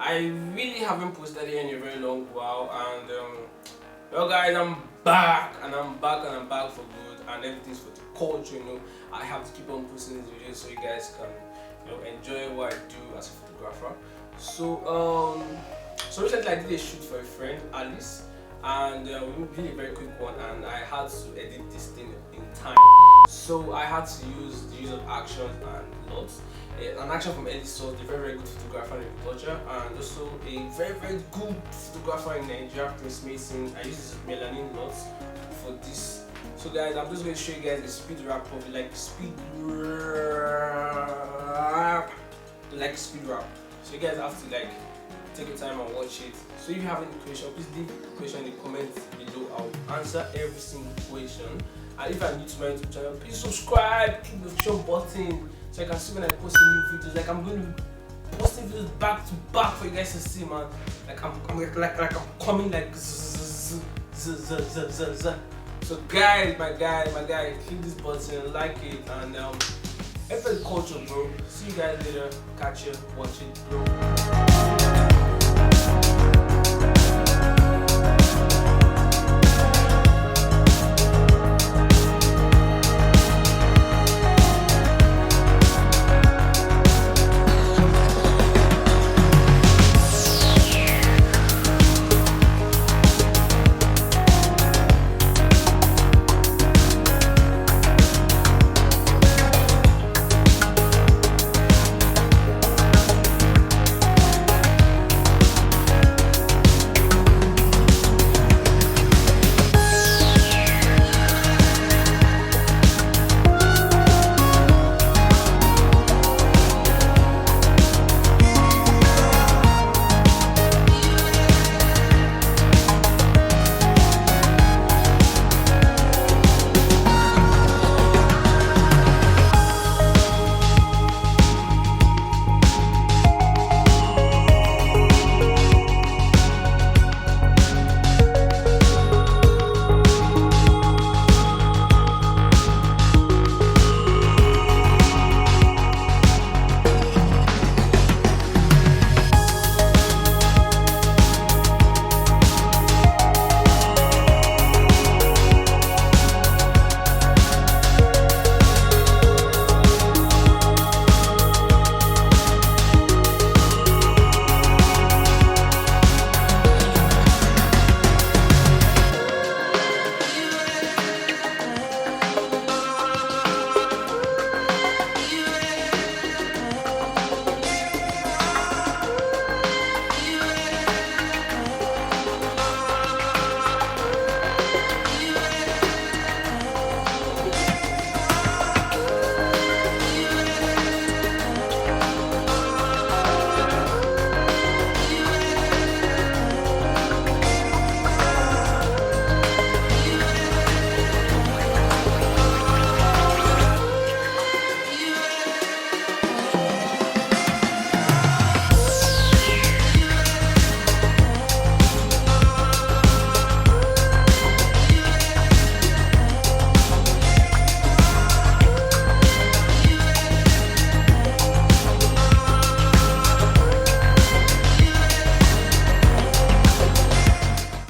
I really haven't posted here in a very long while, and well guys, I'm back for good, and everything's for the culture. I have to keep on posting these videos so you guys can enjoy what I do as a photographer. So recently I did a shoot for a friend, Alice, and we did a very quick one, and I had to edit this thing in time. So I had to use the use of actions and LUTS. An action from ELISOFT, a very good photographer in Retouching, and also a very good photographer in Nigeria, MEYSON. I use this MELANIN LUTS for this. So guys, I'm just going to show you guys the speed wrap of it, like speed wrap. So you guys have to take your time and watch it. So if you have any question, please leave a question in the comments below. I'll answer every single question. And if you're new to my YouTube channel, please subscribe, click the notification button so you can see when I post new videos. Like, I'm going to be posting videos back to back for you guys to see, man. Like I'm coming like z. So guys, my guy, click this button, like it, and for the culture, bro. See you guys later. Catch you, watch it, bro.